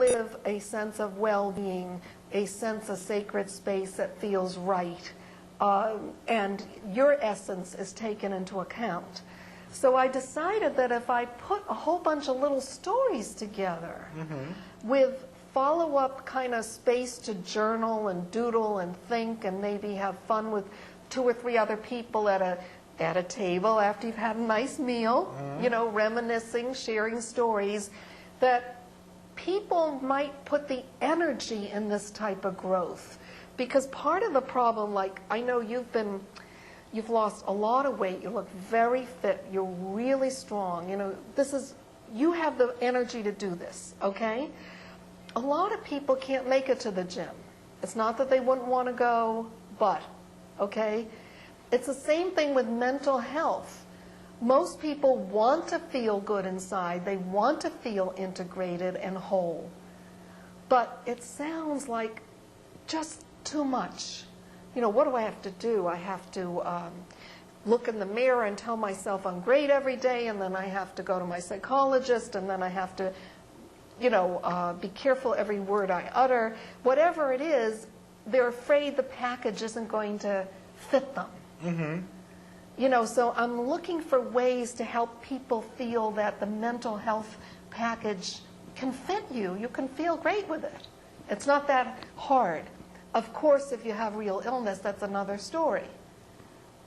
live a sense of well-being, a sense of sacred space that feels right, and your essence is taken into account. So I decided that if I put a whole bunch of little stories together with follow-up kind of space to journal and doodle and think and maybe have fun with 2 or 3 other people at a table after you've had a nice meal, you know, reminiscing, sharing stories, that people might put the energy in this type of growth. Because part of the problem, like I know you've lost a lot of weight, you look very fit, you're really strong, you know, you have the energy to do this, okay? A lot of people can't make it to the gym. It's not that they wouldn't want to go, but, okay? It's the same thing with mental health. Most people want to feel good inside. They want to feel integrated and whole. But it sounds like just too much. You know, what do I have to do? I have to look in the mirror and tell myself I'm great every day, and then I have to go to my psychologist, and then I have to, you know, be careful every word I utter. Whatever it is, they're afraid the package isn't going to fit them. You know, so I'm looking for ways to help people feel that the mental health package can fit you. You can feel great with it. It's not that hard. Of course, if you have real illness, that's another story.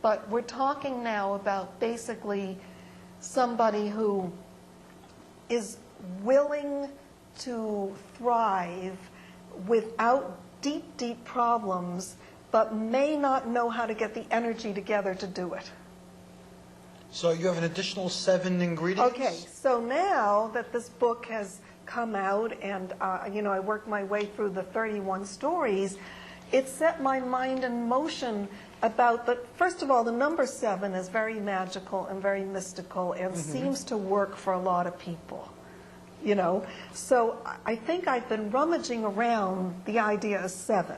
But we're talking now about basically somebody who is willing to thrive without deep, deep problems, but may not know how to get the energy together to do it. So you have an additional 7 ingredients? Okay, so now that this book has come out and, you know, I worked my way through the 31 stories, it set my mind in motion about first of all, the number 7 is very magical and very mystical and seems to work for a lot of people, you know. So I think I've been rummaging around the idea of 7.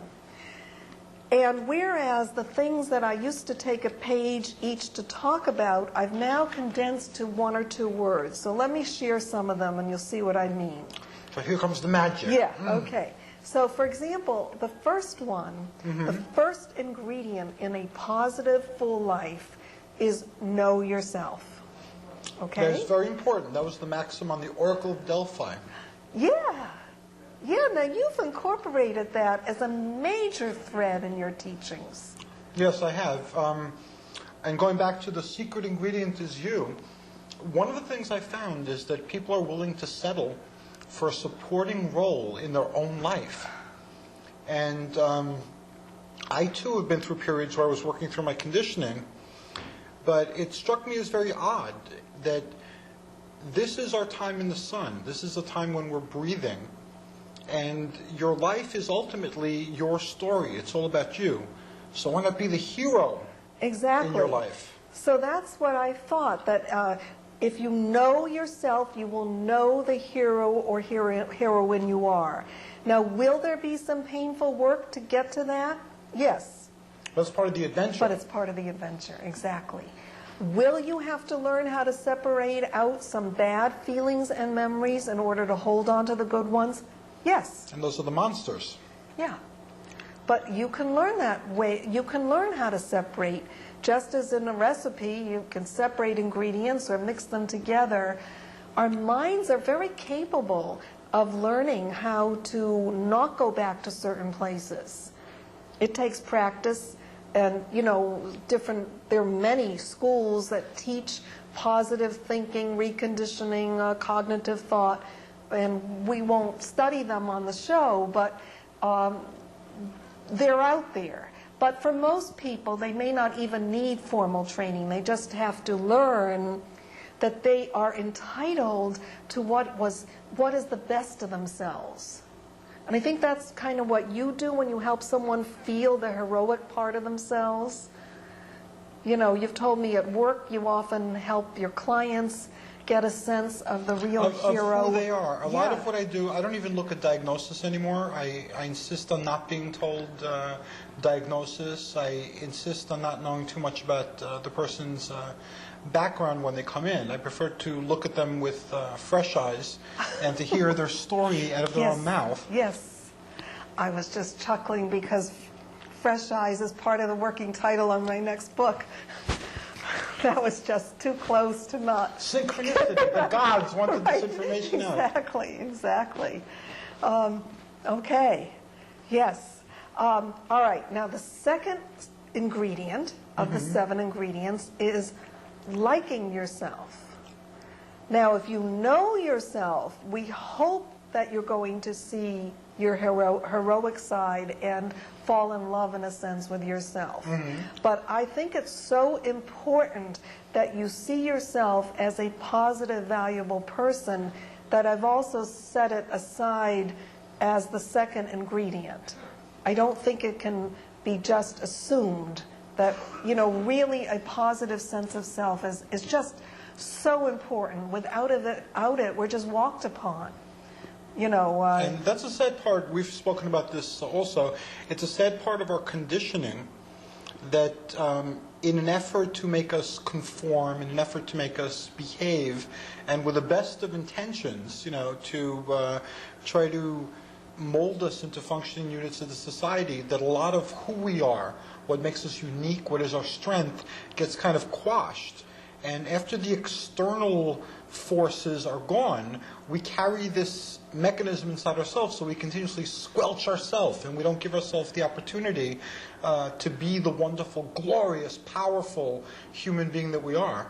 And whereas the things that I used to take a page each to talk about, I've now condensed to 1 or 2 words. So let me share some of them and you'll see what I mean. So here comes the magic. Yeah, okay. So for example, the first one, the first ingredient in a positive, full life is know yourself. Okay? That's very important. That was the maxim on the Oracle of Delphi. Yeah. Yeah, now you've incorporated that as a major thread in your teachings. Yes, I have. And going back to the secret ingredient is you, one of the things I found is that people are willing to settle for a supporting role in their own life. And I too have been through periods where I was working through my conditioning, but it struck me as very odd that this is our time in the sun. This is a time when we're breathing. And your life is ultimately your story. It's all about you. So why not be the hero in your life? So that's what I thought, that if you know yourself, you will know the hero or heroine you are. Now, will there be some painful work to get to that? Yes. That's part of the adventure. But it's part of the adventure, exactly. Will you have to learn how to separate out some bad feelings and memories in order to hold on to the good ones? Yes. And those are the monsters. Yeah. But you can learn that way. You can learn how to separate. Just as in a recipe, you can separate ingredients or mix them together. Our minds are very capable of learning how to not go back to certain places. It takes practice. And, you know, there are many schools that teach positive thinking, reconditioning, cognitive thought. And we won't study them on the show, but they're out there. But for most people, they may not even need formal training. They just have to learn that they are entitled to what is the best of themselves. And I think that's kind of what you do when you help someone feel the heroic part of themselves. You know, you've told me at work you often help your clients get a sense of the real of hero. who they are. A lot Yeah. of what I do, I don't even look at diagnosis anymore. I insist on not being told diagnosis. I insist on not knowing too much about the person's background when they come in. I prefer to look at them with fresh eyes and to hear their story out of their own mouth. Yes. I was just chuckling because Fresh Eyes is part of the working title on my next book. That was just too close to not. Synchronicity. The gods wanted this information out. Exactly. Okay. Yes. All right. Now, the second ingredient of the 7 ingredients is liking yourself. Now, if you know yourself, we hope that you're going to see your heroic side and fall in love, in a sense, with yourself. But I think it's so important that you see yourself as a positive, valuable person that I've also set it aside as the second ingredient. I don't think it can be just assumed that, you know, really a positive sense of self is just so important. Without it, we're just walked upon. You know, and that's a sad part. We've spoken about this also. It's a sad part of our conditioning that in an effort to make us conform, in an effort to make us behave, and with the best of intentions, you know, to try to mold us into functioning units of the society, that a lot of who we are, what makes us unique, what is our strength, gets kind of quashed. And after the external forces are gone, we carry this mechanism inside ourselves, so we continuously squelch ourselves, and we don't give ourselves the opportunity to be the wonderful, glorious, powerful human being that we are.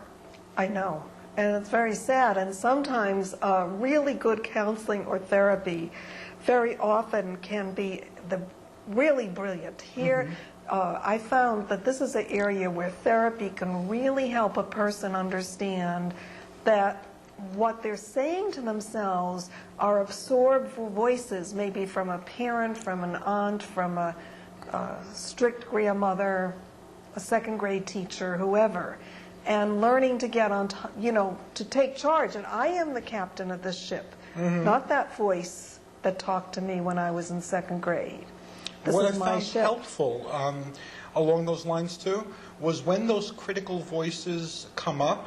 I know, and it's very sad. And sometimes really good counseling or therapy very often can be really brilliant. Here, I found that this is an area where therapy can really help a person understand that what they're saying to themselves are absorbed voices, maybe from a parent, from an aunt, from a strict grandmother, a second grade teacher, whoever, and learning to get on, to take charge. And I am the captain of this ship, not that voice that talked to me when I was in second grade. This what is I my found ship. helpful along those lines too was when those critical voices come up,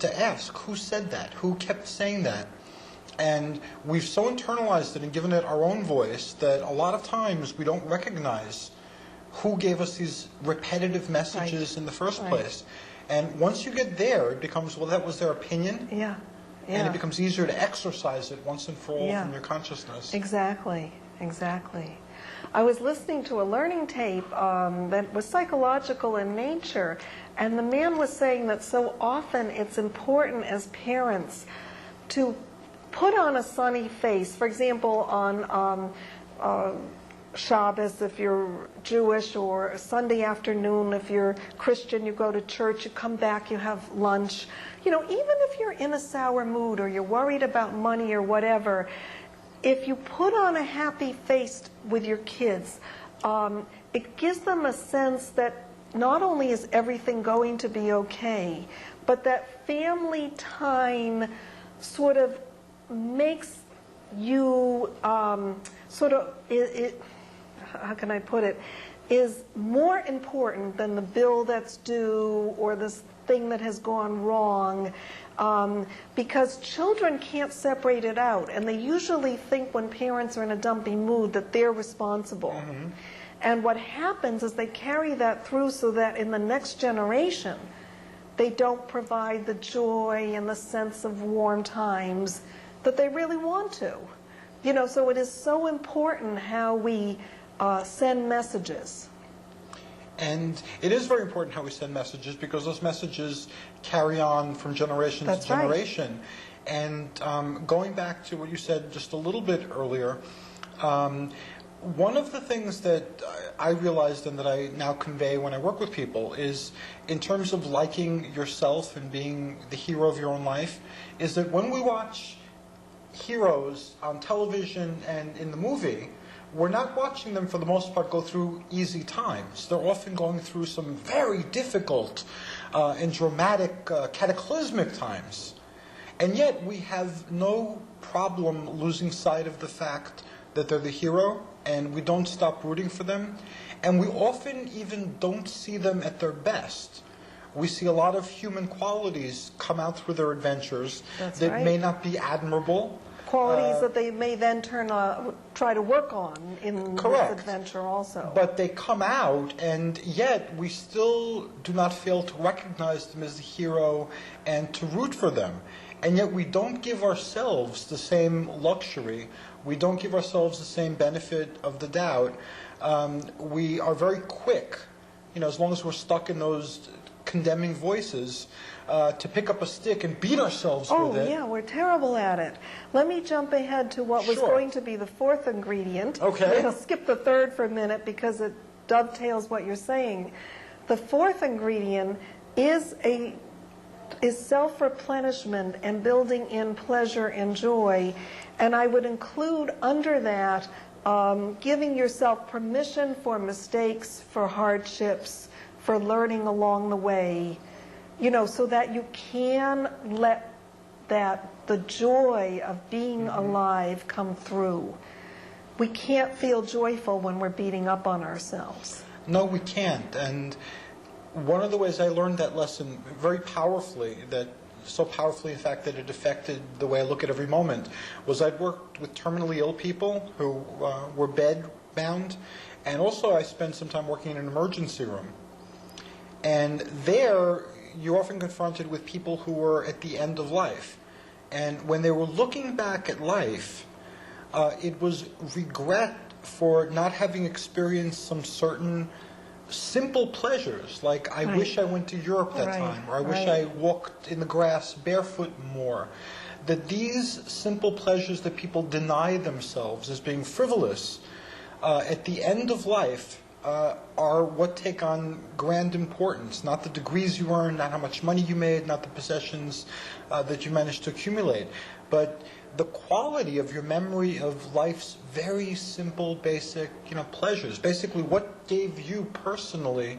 to ask who said that, who kept saying that. And we've so internalized it and given it our own voice that a lot of times we don't recognize who gave us these repetitive messages in the first place. And once you get there, it becomes, well, that was their opinion. Yeah. And it becomes easier to exorcise it once and for all from your consciousness. Exactly. I was listening to a learning tape that was psychological in nature, and the man was saying that so often it's important as parents to put on a sunny face. For example, on Shabbos, if you're Jewish, or Sunday afternoon, if you're Christian, you go to church, you come back, you have lunch. You know, even if you're in a sour mood or you're worried about money or whatever, if you put on a happy face with your kids, it gives them a sense that not only is everything going to be okay, but that family time sort of makes you how can I put it, is more important than the bill that's due or this thing that has gone wrong, because children can't separate it out, and they usually think when parents are in a dumpy mood that they're responsible. And what happens is they carry that through so that in the next generation they don't provide the joy and the sense of warm times that they really want to. You know, so it is so important how we send messages. And it is very important how we send messages, because those messages carry on from generation to generation. And going back to what you said just a little bit earlier, one of the things that I realized and that I now convey when I work with people is, in terms of liking yourself and being the hero of your own life, is that when we watch heroes on television and in the movie, we're not watching them for the most part go through easy times. They're often going through some very difficult and dramatic, cataclysmic times. And yet we have no problem losing sight of the fact that they're the hero, and we don't stop rooting for them. And we often even don't see them at their best. We see a lot of human qualities come out through their adventures that may not be admirable. Qualities that they may then try to work on in this adventure also. But they come out, and yet we still do not fail to recognize them as the hero and to root for them. And yet we don't give ourselves the same luxury. We don't give ourselves the same benefit of the doubt. We are very quick, as long as we're stuck in those condemning voices, to pick up a stick and beat ourselves with it. Oh, yeah, we're terrible at it. Let me jump ahead to what was going to be the fourth ingredient. Okay. I'll skip the third for a minute because it dovetails what you're saying. The fourth ingredient is self-replenishment and building in pleasure and joy. And I would include under that giving yourself permission for mistakes, for hardships, for learning along the way, so that you can let the joy of being alive come through. We can't feel joyful when we're beating up on ourselves. No, we can't. And one of the ways I learned that lesson very powerfully, so powerfully in fact that it affected the way I look at every moment, was I'd worked with terminally ill people who were bed-bound, and also I spent some time working in an emergency room. And there, you're often confronted with people who were at the end of life. And when they were looking back at life, it was regret for not having experienced some certain simple pleasures, like I wish I went to Europe that time, or I wish I walked in the grass barefoot more. That these simple pleasures that people deny themselves as being frivolous, at the end of life, are what take on grand importance. Not the degrees you earned, not how much money you made, not the possessions that you managed to accumulate, but the quality of your memory of life's very simple, basic, pleasures. Basically, what gave you personally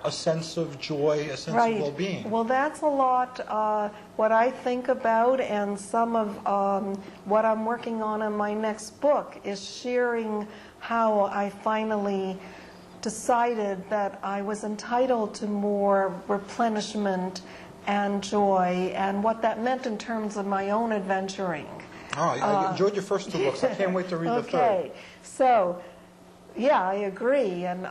a sense of joy, a sense of well-being? Well, that's a lot what I think about, and some of what I'm working on in my next book is sharing how I finally decided that I was entitled to more replenishment and joy, and what that meant in terms of my own adventuring. I enjoyed your first two books. I can't wait to read the third. Okay, so, yeah, I agree. And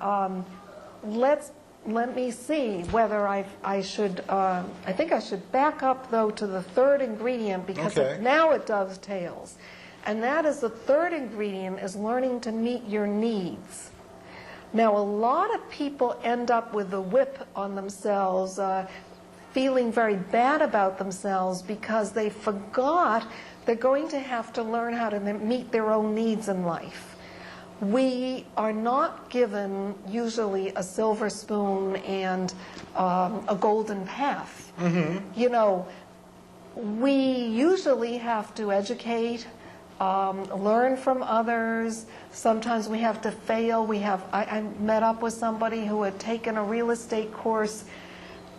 let me see whether I should, I think I should back up, though, to the third ingredient, because now it dovetails. And that is, the third ingredient is learning to meet your needs. Now, a lot of people end up with the whip on themselves, feeling very bad about themselves because they forgot they're going to have to learn how to meet their own needs in life. We are not given usually a silver spoon and a golden path. We usually have to educate, learn from others. Sometimes we have to fail. I met up with somebody who had taken a real estate course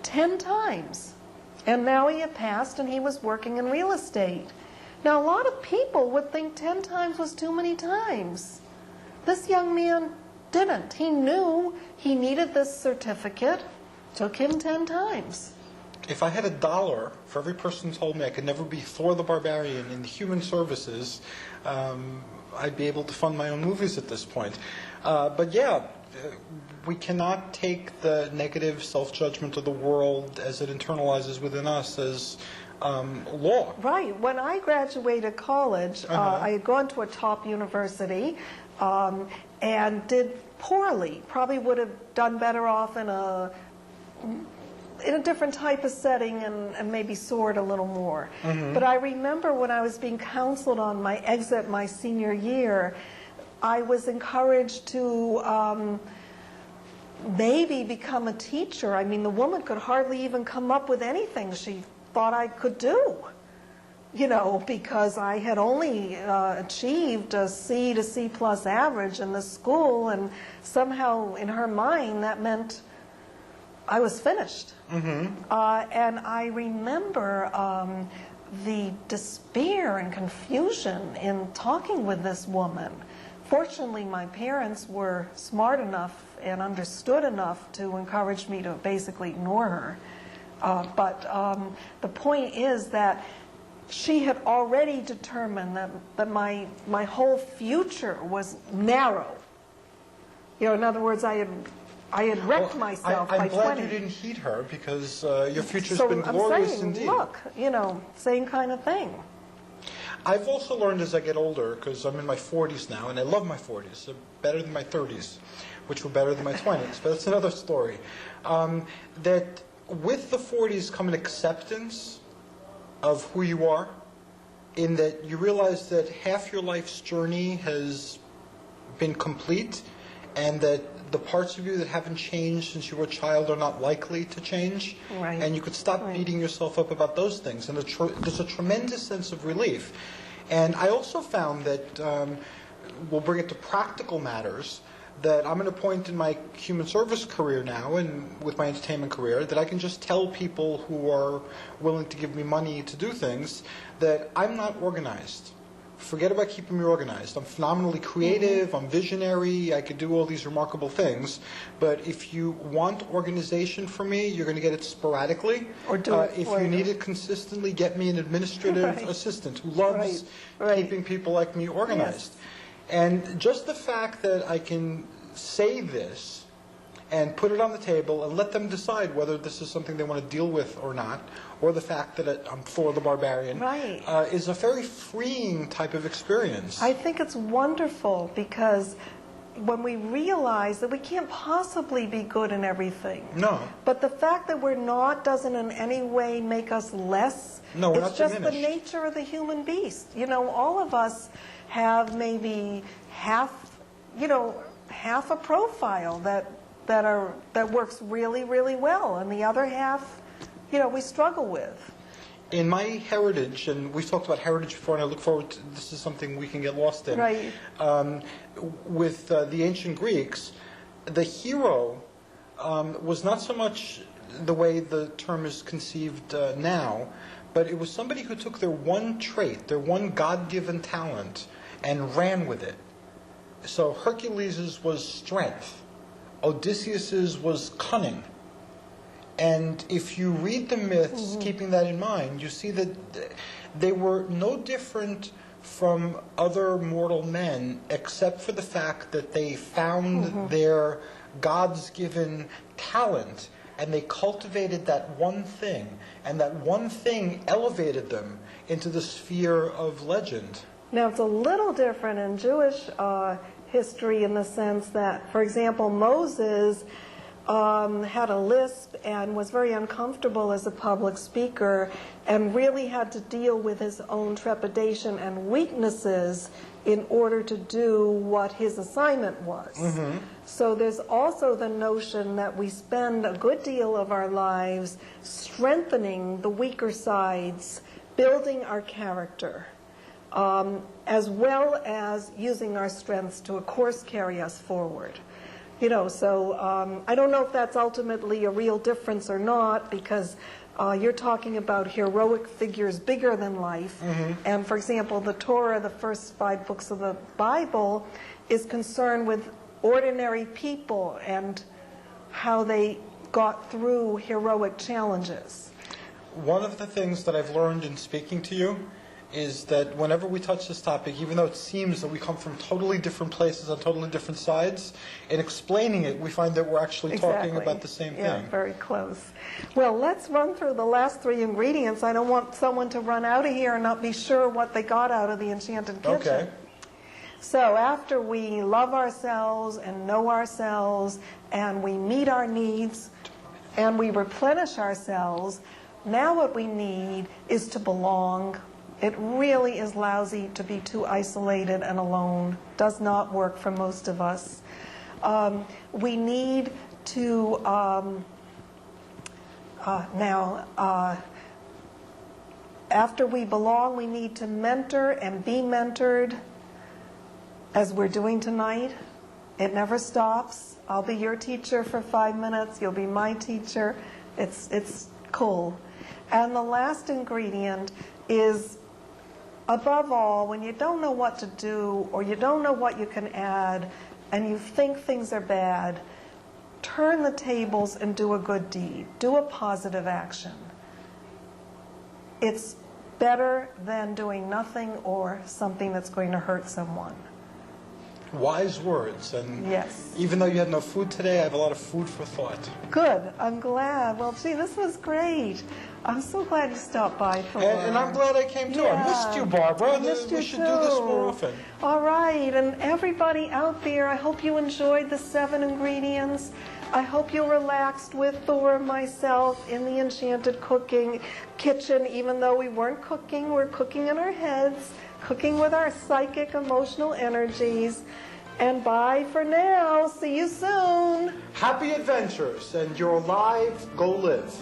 10 times, and now he had passed and he was working in real estate. Now, a lot of people would think 10 times was too many times. This young man didn't. He knew he needed this certificate. Took him 10 times. If I had $1 for every person who told me I could never be Thor the Barbarian in human services, I'd be able to fund my own movies at this point. But yeah, we cannot take the negative self-judgment of the world as it internalizes within us as law. Right. When I graduated college, I had gone to a top university and did poorly. Probably would have done better off in a different type of setting and maybe soared a little more. But I remember when I was being counseled on my exit my senior year, I was encouraged to maybe become a teacher. I mean, the woman could hardly even come up with anything she thought I could do, because I had only achieved a C to C plus average in the school, and somehow in her mind that meant I was finished. And I remember the despair and confusion in talking with this woman. Fortunately, my parents were smart enough and understood enough to encourage me to basically ignore her. But the point is that she had already determined that my whole future was narrow. You know, in other words, I had wrecked myself by 20. I'm glad you didn't heed her, because your future's been glorious I'm saying, indeed. look, you know, same kind of thing. I've also learned as I get older, because I'm in my 40s now, and I love my 40s. They're better than my 30s, which were better than my 20s, but that's another story. That with the 40s come an acceptance of who you are, in that you realize that half your life's journey has been complete, and that the parts of you that haven't changed since you were a child are not likely to change. Right. And you could stop beating yourself up about those things. And there's a tremendous sense of relief. And I also found that, we'll bring it to practical matters, that I'm at a point in my human service career now, and with my entertainment career, that I can just tell people who are willing to give me money to do things that I'm not organized. Forget about keeping me organized. I'm phenomenally creative, I'm visionary, I could do all these remarkable things, but if you want organization from me, you're going to get it sporadically. Or do it if for you you. need it consistently, get me an administrative assistant who loves keeping people like me organized. Yes. And just the fact that I can say this and put it on the table and let them decide whether this is something they want to deal with or not, or the fact that I'm Thor the Barbarian, is a very freeing type of experience. I think it's wonderful, because when we realize that we can't possibly be good in everything. No. But the fact that we're not doesn't in any way make us less. No, we're not It's just the diminished. nature of the human beast. You know, all of us have maybe half a profile that works really, really well, and the other half, you know, we struggle with. In my heritage, and we've talked about heritage before, and I look forward to this is something we can get lost in. Right. With the ancient Greeks, the hero was not so much the way the term is conceived now, but it was somebody who took their one trait, their one God-given talent, and ran with it. So Hercules' was strength. Odysseus's was cunning. And if you read the myths, keeping that in mind, you see that they were no different from other mortal men, except for the fact that they found their God's given talent, and they cultivated that one thing, and that one thing elevated them into the sphere of legend. Now, it's a little different in Jewish history in the sense that, for example, Moses had a lisp and was very uncomfortable as a public speaker and really had to deal with his own trepidation and weaknesses in order to do what his assignment was. So there's also the notion that we spend a good deal of our lives strengthening the weaker sides, building our character, as well as using our strengths to, of course, carry us forward. You know, so I don't know if that's ultimately a real difference or not, because you're talking about heroic figures bigger than life. And, for example, the Torah, the first 5 books of the Bible, is concerned with ordinary people and how they got through heroic challenges. One of the things that I've learned in speaking to you is that whenever we touch this topic, even though it seems that we come from totally different places on totally different sides, in explaining it, we find that we're actually talking about the same thing. Yeah, very close. Well, let's run through the last 3 ingredients. I don't want someone to run out of here and not be sure what they got out of the Enchanted Kitchen. Okay. So after we love ourselves and know ourselves, and we meet our needs, and we replenish ourselves, now what we need is to belong. It really is lousy to be too isolated and alone. Does not work for most of us. We need to after we belong, we need to mentor and be mentored, as we're doing tonight. It never stops. I'll be your teacher for 5 minutes. You'll be my teacher. It's cool. And the last ingredient is, above all, when you don't know what to do or you don't know what you can add and you think things are bad, turn the tables and do a good deed. Do a positive action. It's better than doing nothing or something that's going to hurt someone. Wise words. And yes. Even though you had no food today, I have a lot of food for thought. Good. I'm glad. Well, gee, this was great. I'm so glad you stopped by, Thor. And I'm glad I came too. Yeah. I missed you, Barbara. I missed you we should too. do this more often. All right. And everybody out there, I hope you enjoyed the 7 ingredients. I hope you relaxed with Thor and myself in the Enchanted Cooking kitchen. Even though we weren't cooking, we're cooking in our heads, cooking with our psychic, emotional energies. And bye for now. See you soon. Happy adventures, and you're alive, go live.